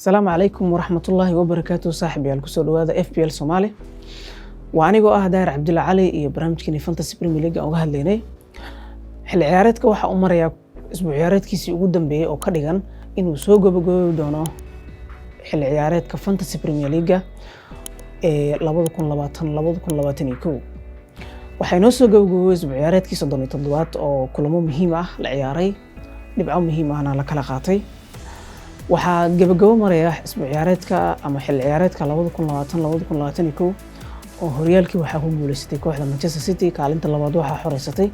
السلام عليكم ورحمة الله وبركاته. صاحبي الكسر وهذا FPL Somali وأنا جو داير عبد الله علي برنامج كني فانتسي بريمير ليج أو هالليني حل عياراتك وح أمر يا أسبوع عيارات كيسي قدام بيه أو كديجان إنه سوق بجو دونه حل عياراتك فانتسي بريمير ليج لابد كون لباتن يكو وحينوسو جو أسبوع عيارات كيس ضمن تضوات أو كلهم مهمة العياري نبعو مهمة أنا لك لقاطي waxaa gabagabo maraya isbuuc ciyaareedka ama xil ciyaareedka 2020-2021 oo horyaalkii waxa ku guuleystay kooxda Manchester City kaalinta labaad waxa xoreysatay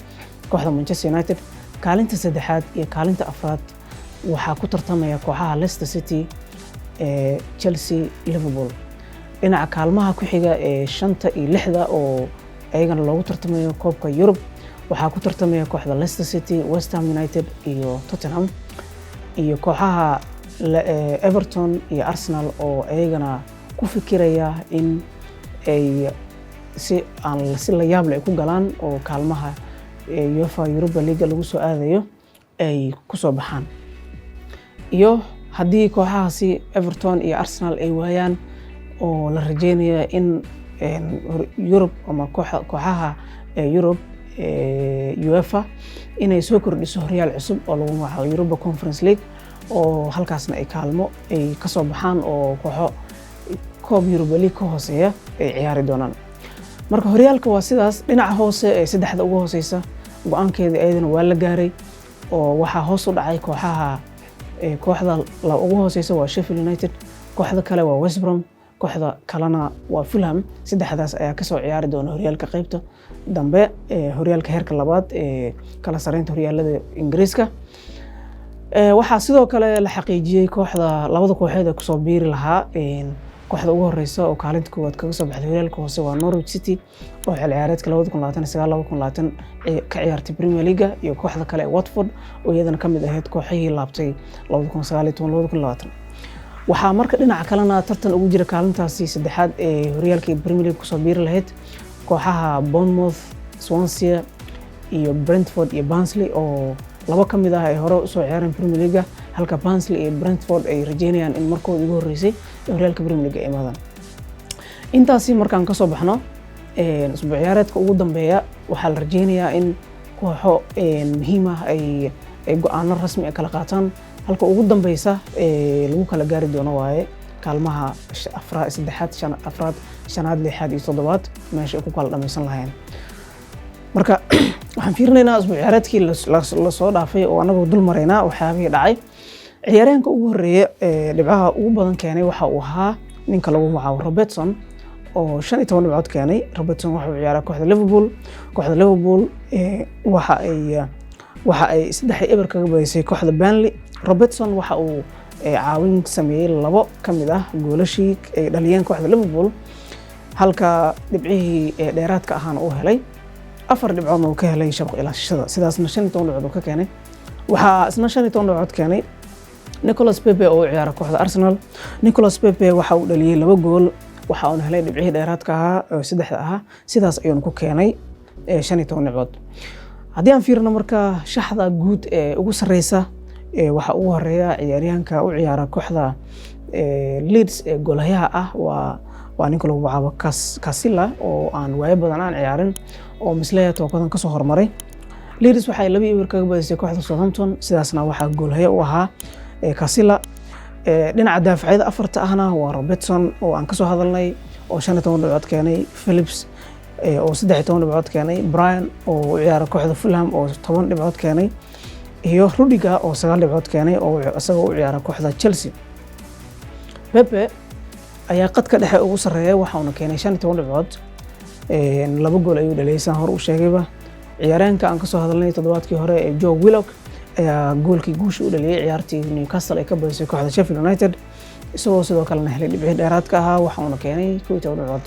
kooxda Manchester United kaalinta saddexaad iyo kaalinta afraad waxa ku tartamaya kooxaha Leicester City Chelsea Liverpool dhinaca kaalmaha ku xiga ee 5 iyo 6 oo ayagana loogu tartamayo koobka Yurub waxa ku tartamaya kooxda Leicester City West Ham United iyo Tottenham iyo kooxaha Everton iyo Arsenal oo ayagana ku fikiraya in ay si la yaab leh ku galaan oo kaalmaha UEFA Europa League lagu soo aadayo ay ku soo baxaan iyo hadii kooxahaasi Everton iyo Arsenal ay waayaan oo la rajeynayo in Europe ama kooxaha Europe UEFA inay soo kordhiso horyaal cusub oo lagu magacaabo Europa Conference League oo halkaasna ay kaalmo ay ka soo baxaan oo kooxo koob Europa League ka hooseeya ay ciyaari doonaan marka horyaalka waa sidaas dhinaca hoose ee saddexda ugu hooseysa go'aankeeda ayadana waa la gaaray oo waxa hoos u dhacay kooxda la ugu hooseysa waa Sheffield United kooxda kale waa West Brom kooxda kalena waa Fulham saddexdaas ayaa ka soo ciyaari doona horyaalka qaybta dambe ee horyaalka heerka labaad ee kala sareynta horyaalada Ingiriiska waxaa sidoo kale la xaqiijiyay kooxda labada kooxood ee ku soo biiri lahaa kooxda ugu horeysa oo kaalinta koowaad kaga soo baxday horyaalka hoose waa Norwich City oo xil ciyaareedka 2029-2020 ka ciyaartay Premier League iyo kooxda kale ee Watford oo iyadana kamid ahayd kooxihii laabtay 2019-2020 waxaa marka dhinaca kalena tartan ugu jira kaalintaasi saddexaad ee horyaalka Premier League ku soo biiri lahayd kooxaha Bournemouth, Swansea iyo Brentford iyo Barnsley oo laba kamid ah ay hore u soo ciyaareen Premier League halka Barnsley iyo Brentford ay rajeynayaan in markooda ugu horeysay horyaalka Premier League ay imaadaan intaasi markaan ka soo baxno isbuuc ciyaareedka ugu dambeeya waxa la rajeynayaa in kooxo muhiim ah ay go'aano rasmi ah kala qaataan halka ugu dambeysa lagu kala gaari doono waaye kaalmaha saddexaad afraad shanaad lixaad iyo toddobaad meesha ay ku kala dhameysan lahayn marka waxaan fiirinaynaa isbuuc ciyaareedkii la soo dhaafay oo anagu dul mareynaa waxyaabihii dhacay ciyaaryahanka ugu horeeya dhibcaha ugu badan keenay waxa uu ahaa ninka lagu magacaabo Robertson oo 15 dhibcood keenay Robertson waxa uu ciyaaray kooxda Liverpool waxa ay 3-0 kaga badisay kooxda Burnley Robertson waxa uu caawin sameeyay labo kamid ah goolashii ay dhaliyeen kooxda Liverpool halka dhibcihii dheeraadka ahaan uu helay 4 dhibcood oo ka helay shabaq ilaashada sidaasna 15 dhibcood ka keenay waxa isna 15 dhibcood keenay Nicolas Pepe oo ciyaara kooxda Arsenal Nicolas Pepe waxa uu dhaliyay 2 gool waxa uu helay dhibcihii dheeraadka ah oo 3 ah sidaas ayuu ku keenay 15 dhibcood hadii aan fiirno marka shaxda guud ee ugu sareysa waxa uu horeeya ciyaaryahanka u ciyaara kooxda Leeds ee goolahayaha ah waa ninka lagu magacaabo Casilla oo aan waayo badan aan ciyaarin oo mislaya tookadan ka soo hormaray Leeds waxay 2-0 kaga badisay kooxda Southampton sidaasna waxa goolhaya u ahaa Casilla dhinaca daafacyada afarta ahna waa Robertson oo aan ka soo hadalnay oo 15 dhibcood keenay Phillips oo 13 dhibcood keenay Brian oo ciyaara kooxda Fulham oo 10 dhibcood keenay iyo Rudiger oo 9 dhibcood keenay oo asagoo u ciyaara kooxda Chelsea Pepe ayaa qadka dhexe ugu sareeyay waxa uu keenay 15 dhibcood laba gool ayuu dhaliyay hor u sheegayba ciyaaraanka aan ka soo hadalnay toddobaadkii hore ee Joe Willock ayaa goolkii guusha u dhaliyay ciyaartii Newcastle ay ka badisay kooxda Sheffield United isagoo sidoo kale helay dhibcihii dheeraadka ahaa waxa uu keenay 12 dhibcood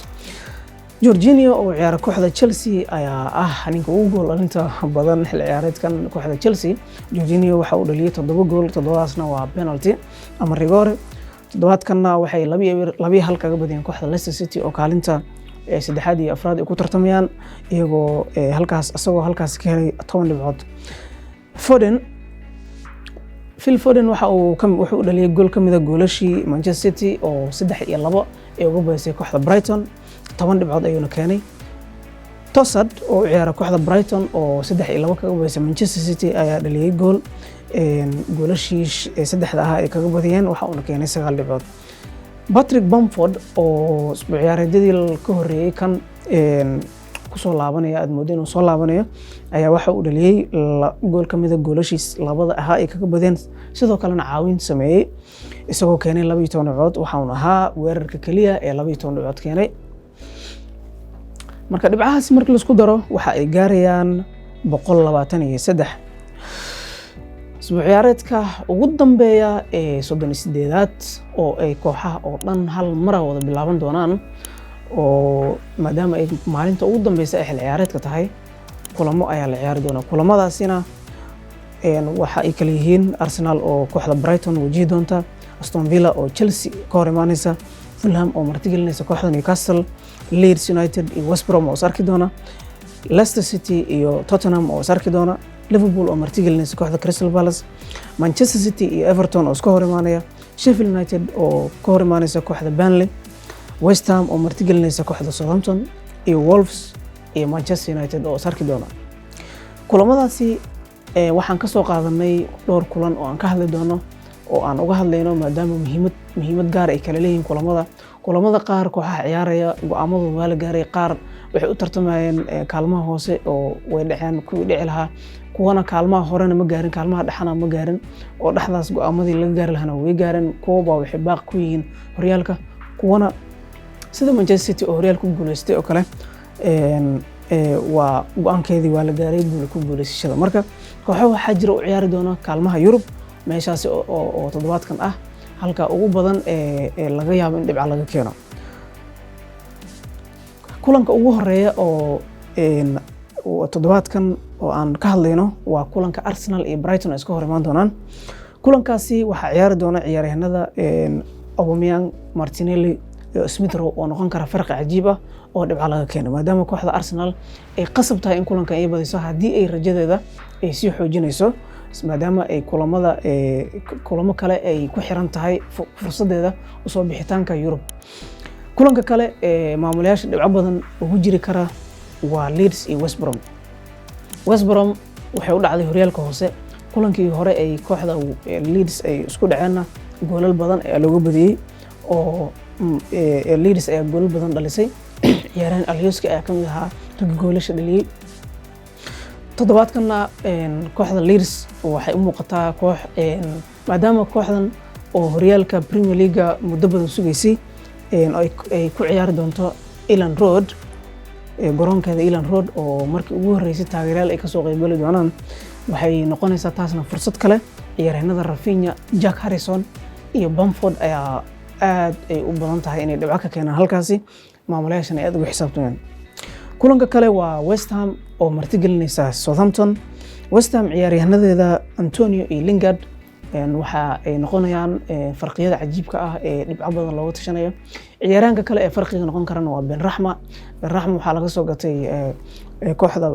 Jorginho oo ciyaara kooxda Chelsea ayaa ah ninka ugu gool dhalinta badan xil ciyaareedkan kooxda Chelsea Jorginho waxa uu dhaliyay 7 gool toddobaasna waa penalty ama rigore toddobaadkana waxay 2-1 kaga badiyeen kooxda Leicester City oo kaalinta saddexaad iyo afraad ay ku tartamayaan iyagoo halkaas ka helay 10 dhibcood Foden Phil Foden wuxuu dhaliyay gool ka mid ah goolashii Manchester City oo 3-2 ay uga badisay kooxda Brighton 10 dhibcood ayuuna keenay. Trossard oo ciyaara kooxda Brighton oo 3-2 kaga badisay Manchester City ayaa dhaliyay gool goolashii saddexda ah ay kaga badiyeen waxa uu keenay 9 dhibcood. Patrick Bamford oo ciyaareedadii ka horeeyay kan kusoo laabanaya aad moodo inuu soo laabanayo ayaa waxa uu dhaliyay gool ka mid ah goolashiis labada ah ay kaga badeen sidoo kalena caawin sameeyay isagoo keenay 12 dhibcood waxa uu ahaa weerarka kaliya ee 12 dhibcood keenay. marka dhibcahaas markii la isku daro waxa ay gaarayaan 123. ciyaareedka ugu dambeeya ee 38aad oo ay kooxaha oo dhan hal mar wada bilaaban doonaan oo maadaama ay maalinta ugu dambaysa ay xil ciyaareedka tahay kulamo ayaa la ciyaari doona. kulamadaasina waxa ay kala yihiin Arsenal oo kooxda Brighton wajihi doonta, Aston Villa oo Chelsea ka hor imaanaysa, Fulham oo martigelinaysa kooxda Newcastle, Leeds United iyo West Brom oo sarki doona, Leicester City iyo Tottenham oo sarki doona, Liverpool oo martigelinaysa kooxda Crystal Palace, Manchester City iyo Everton oo iska hor imaanaya, Sheffield United oo ka hor imaanaysa kooxda Burnley, West Ham oo martigelinaysa kooxda Southampton iyo Wolves iyo Manchester United oo sarki doona. kulamadaasi waxaan ka soo qaadanay dhowr kulan oo aan ka hadli doono oo aan uga hadlayno maadaama muhiimad gaar ay kala leeyihiin kulamada qaar kooxaha ciyaaraya go'aamadooda waa la gaaray, qaar waxay u tartamayeen kaalmaha hoose oo way dhaceen kuwii dhici lahaa, kuwana kaalmaha horena ma gaarin, kaalmaha dhaxana ma gaarin oo dhaxdaas go'aamadii laga gaari lahaana way gaareen. kuwa waxay baaq ku yihiin horyaalka, kuwana sida Manchester City oo horyaalka ku guuleystay oo kale waa go'aankeedii waa la gaaray ku guuleysashada. marka kooxaha waxaa jira u ciyaari doona kaalmaha Yurub meeshaas oo toddobaadkan ah halka ugu badan ee laga yaabo in dhibca laga keeno. kulanka ugu horeeya oo toddobaadkan oo aan ka hadlayno waa kulanka Arsenal iyo Brighton iska hor imaan doonaan. kulankaasi waxaa ciyaari doona ciyaaryahanada Aubameyang, Martinelli iyo Smith Rowe oo noqon kara farqi cajiib ah oo dhibca laga keeno maadaama kooxda Arsenal ay qasab tahay in kulankan ay badiso haddii ay rajadeeda ay sii xoojinayso maadaama ay kulamo kale ay ku xiran tahay fursadeeda usoo bixitaanka Yurub. kulanka kale maamulayaasha dhibco badan ugu jiri kara waa Leeds iyo West Brom. West Brom waxay u dhacday horyaalka hoose, kulankii hore ay kooxda Leeds ay isku dhaceenna goolal badan ayaa looga badiyay oo Leeds ayaa goolal badan dhalisay. ciyaaryahan Alioski ayaa kamid ahaa ragga goolasha dhaliyay. toddobaadkanna kooxda Leeds waxay u muuqataa koox maadaama kooxdan oo horyaalka Premier League muddo badan sugaysay ay ku ciyaari doonto Elland Road garoonkeeda Elland Road oo markii ugu horeysay taageerayaal ay ka soo qayb gali doonaan waxay noqonaysaa taasna fursad kale. ciyaaryahanada Rafinha, Jack Harrison iyo Bamford ayaa aad ay u badan tahay inay dhibco ka keenaan halkaasi, maamulayaashan ay aad ugu xisaabtamayaan. kulanka kale waa West Ham oo martigelinaysa Southampton. West Ham ciyaaryahannadeeda Antonio iyo Lingard waxa ay noqonayaan farqiyada cajiibka ah ee dhibco badan looga tashanayo. ciyaaraanka kale ee farqiga noqon karana waa Benrahma waxaa laga soo gatay kooxda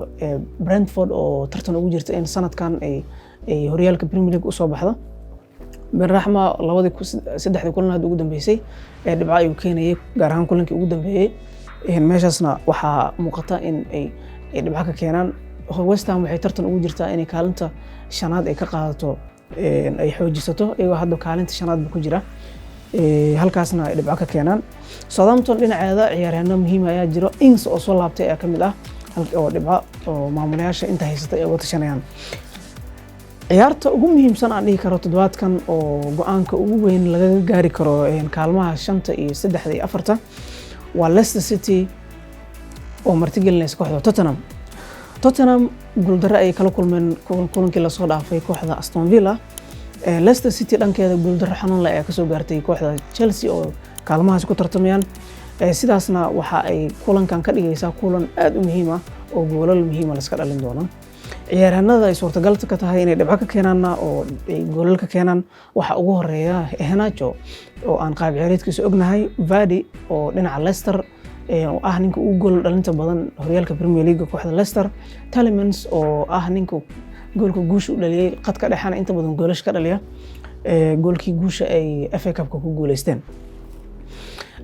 Brentford oo tartan ugu jirta in sanadkan ay horyaalka Premier League u soo baxdo. Benrahma 3 kulan ugu dambeysay dhibco ayuu keenayay gaar ahaan kulankii ugu dambeeyay. meeshaasna waxaa muuqata in ay dhibco ka keenaan. West Ham waxay tartan ugu jirtaa inay kaalinta 5aad ay ka qaadato ay xoojisato iyagoo hadda kaalinta 5aad ku jira halkaasna ay dhibco ka keenaan. Southampton dhinaceeda ciyaaryahanno muhiim ayaa jiro, Ings oo soo laabtay ayaa kamid ah oo dhibco oo maamulayaasha inta haysata ay uga tashanayaan. ciyaarta ugu muhiimsan aan dhihi karo toddobaadkan oo go'aanka ugu weyn laga gaari karo kaalmaha 5 iyo 3 iyo 4 waa Leicester City oo martigelinaysa kooxda Tottenham guuldarro ay kala kulmeen kulankii la soo dhaafay kooxda Aston Villa. Leicester City dhankeeda guuldarro xanuun leh ayaa ka soo gaartay kooxda Chelsea oo kaalmahaas ku tartamayaan. sidaasna waxa ay kulankan ka dhigaysaa kulan aad u muhiim ah oo goolal muhiim ah la iska dhalin doona. ciyaaryahanada ay suurtagalta ka tahay inay dhibco ka keenaanna oo ay goolal ka keenaan waxa ugu horeeya Iheanacho oo aan qaab ciyaareedkiisa ognahay, Vardy oo dhinaca Leicester oo ah ninka ugu gool dhalinta badan horyaalka Premier League kooxda Leicester, Tielemans oo ah ninka goolka guusha u dhaliyay qadka dhexana inta badan goolash ka dhaliya goolkii guusha ay FA Cup-ka ku guuleysteen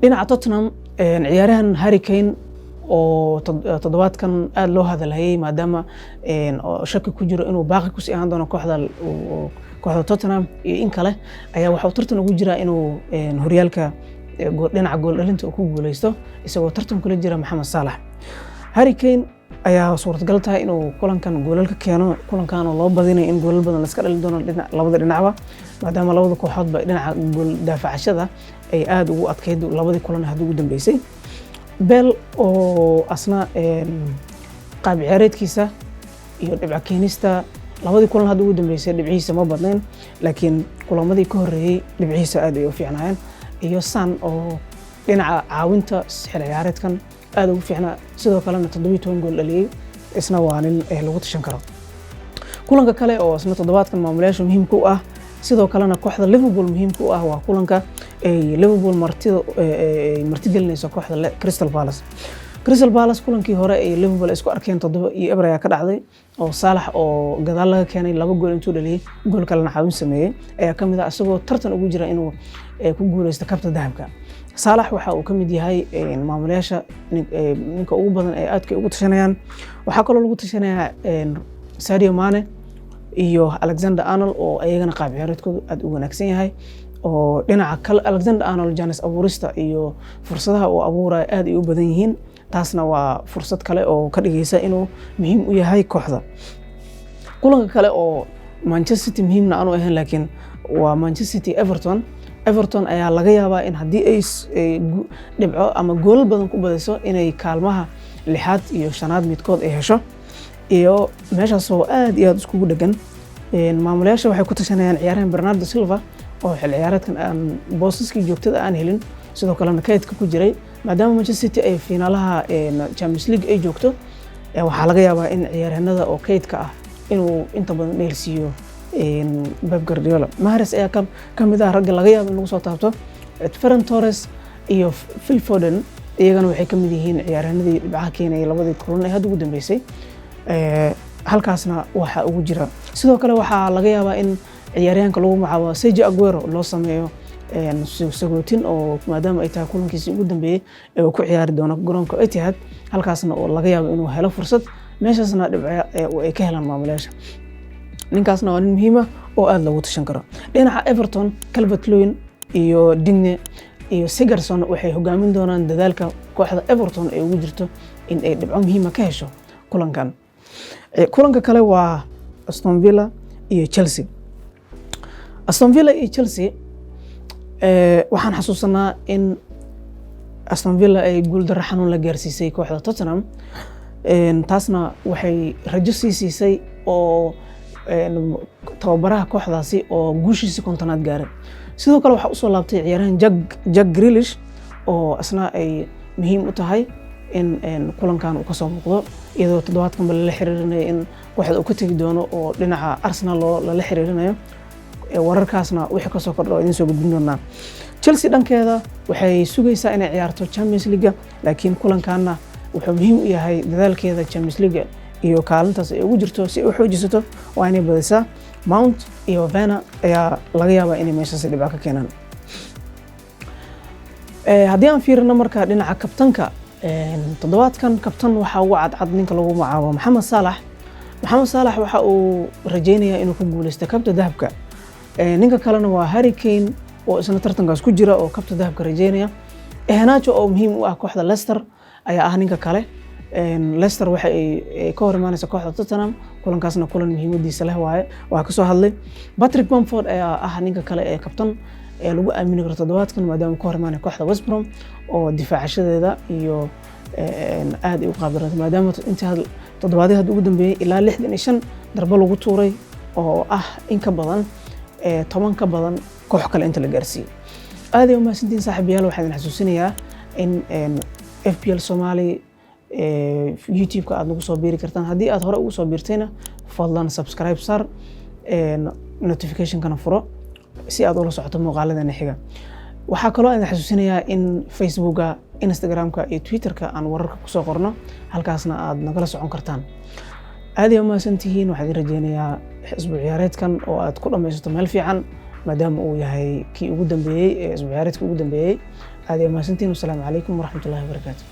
dhinaca Tottenham ciyaarahan Harry Kane oo toddobaadkan aad loo hadalhayay maadaama shaki ku jiro inuu baaqi ku sii ahaan doono kooxda Tottenham iyo in kale ayaa waxa uu tartan ugu jira inuu horyaalka dhinaca gool dhalinta uu ku guuleysto isagoo tartan kula jira Mohamed Salah Harry Kane ayaa suurtagal tahay inuu kulankan goolal ka keeno kulankan oo loo badinayo in goolal badan la iska dhalin doono labada dhinacba maadaama labada kooxoodba dhinaca gool daafacashada ay aad ugu adkeyd labadii kulan hadda ugu dambeysay Bell oo asna qaab ciyaareedkiisa iyo dhibca keenista labadii kulan hadda ugu dambeysay dhibcihiisa ma badnayn laakiin kulamadii ka horeeyay dhibcihiisa aad ay u fiicnaayeen iyo Son oo dhinaca caawinta xil ciyaareedkan aad ugu fiicnaa sidoo kalena 17 gool dhaliyay isna waa nin lagu tashan karo kulanka kale oo isna toddobaadkan maamulayaasha muhiimka u ah sidoo kalena kooxda Liverpool muhiimka u ah waa kulanka ay Liverpool martigelinayso kooxda Crystal Palace kulankii hore ay Liverpool isku arkeen 7-0 ayaa ka dhacday oo Salah oo gadaal laga keenay 2 gool intuu dhaliyay gool kalena caawin sameeyay ayaa kamid ah isagoo tartan ugu jira inuu ku guuleysto kabta dahabka Salah waxa uu kamid yahay maamulayaasha ninka ugu badan ee aadka ugu tashanayaan waxa kaloo lagu tashanayaa Sadio Mane iyo Alexander Arnold oo ayagana qaab ciyaareedkoodu aad u wanaagsan yahay oo dhinaca kale Alexander Arnold Janis abuurista iyo fursadaha uu abuuray aad ay u badan yihiin taasna waa fursad kale oo ka dhigaysa inuu muhiim u yahay kooxda kulanka kale oo Manchester City muhiimna aanu ahayn laakiin waa Manchester City Everton ayaa laga yaabaa in haddii ay dhibco ama goolal badan ku badiso inay kaalmaha 6aad iyo 5aad midkood ay hesho iyo meeshaas oo aad iyo aad iskugu dhagan maamulayaasha waxay ku tashanayaan ciyaarahan Bernardo Silva oo xil ciyaareedkan aan boosaskii joogtada aan helin sidoo kalena kaydka ku jiray maadaama Manchester City ay finaalaha Champions League ay joogto waxaa laga yaabaa in ciyaaryahanada oo kaydka ah inuu inta badan dheelsiiyo Pep Guardiola Mahrez ayaa kamid ah ragga laga yaabo in lagu soo taabto Ferran Torres iyo Phil Foden iyagana waxay kamid yihiin ciyaaryahanadii dhibcaha keenay labadii kulan ee hadda ugu dambeysay halkaasna waxa ugu jira sidoo kale waxaa laga yaabaa in ciyaaryahanka lagu magacaabo Sergio Aguero loo sameeyo sagootin oo maadaama ay tahay kulankiisii ugu dambeeyay ee uu ku ciyaari doono garoonka Etihad halkaasna oo laga yaabo inuu helo fursad meeshaasna dhibca ay ka helaan maamulayaasha ninkaasna waa nin muhiim ah oo aad lagu tashan karo dhinaca Everton Calvert-Lewin iyo Digne iyo Sigurdsson waxay hogaamin doonaan dadaalka kooxda Everton ee ugu jirto in ay dhibco muhiim ah ka hesho kulanka kale waa Aston Villa iyo Chelsea waxaan xasuusanaa in Aston Villa ay guul darro xanuun la gaarsiisay kooxda Tottenham taasna waxay rajo siisay oo tababaraha kooxdaasi oo guushiisa kontonaad gaaray sidoo kale waxa u soo laabtay ciyaarahan Jack Grealish oo asna ay muhiim u tahay in kulankan uu ka soo muuqdo iyadoo toddobaadkan la xiriirinayo in kooxda uu ka tagi doono oo dhinaca Arsenal la xiriirinayo wararkaasna wixii ka soo kordho idin soo gudbin doonaa Chelsea dhankeeda waxay sugaysaa inay ciyaarto Champions League laakiin kulankaana wuxuu muhiim u yahay dadaalkeeda Champions League iyo kaalintaas ay ugu jirto si ay u xoojisato waa inay badisaa Mount iyo Werner ayaa laga yaabaa inay meeshaas dhibco ka keenaan haddii aan fiirino marka dhinaca kabtanka toddobaadkan kabtan waxa ugu cadcad ninka lagu magacaabo Mohamed Salah waxa uu rajaynayaa inuu ku guuleysto kabta dahabka ninka kalena waa Harry Kane oo isna tartankaas ku jira oo kabta dahabka rajaynaya Iheanacho oo muhiim u ah kooxda Leicester ayaa ah ninka kale Leicester waxa ay ka hor imaanaysa kooxda Tottenham kulankaasna kulan muhiimadiisa leh waaye waa ka soo hadlay Patrick Bamford ayaa ah ninka kale ee kabtan ee lagu aamini karo toddobaadkan maadaama ka hor imaanay kooxda West Brom oo difaacashadeeda iyo aad u qaabdarantay maadaama intii toddobaadii hadda ugu dambeeyay ilaa 65 darbo lagu tuuray oo ah in ka badan 10 ka badan koox kale inta la gaarsiiyay aad ay u mahadsantiin saaxiibayaal waxaan idin xasuusinayaa in FPL Somali YouTube-ka aad nagu soo biiri kartaan haddii aad hore ugu soo biirtayna fadlan subscribe sar notification-kana furo si aad ula socoto muuqaaladeena xiga waxaa kaloo aan xasuusinayaa in Facebook-ga Instagram-ka iyo Twitter-ka aan wararka ku soo qorno halkaasna aad nagala socon kartaan aad iyo mahadsantihiin. waxaan idin rajeynayaa isbuuc ciyaareedkan oo aad ku dhammaysato meel fiican maadaama uu yahay kii ugu dambeeyey ee isbuuc ciyaareedkii ugu dambeeyey. aad iyo mahadsantihiin. wasalaamu calaykum waraxmatullaahi wabarakaatu.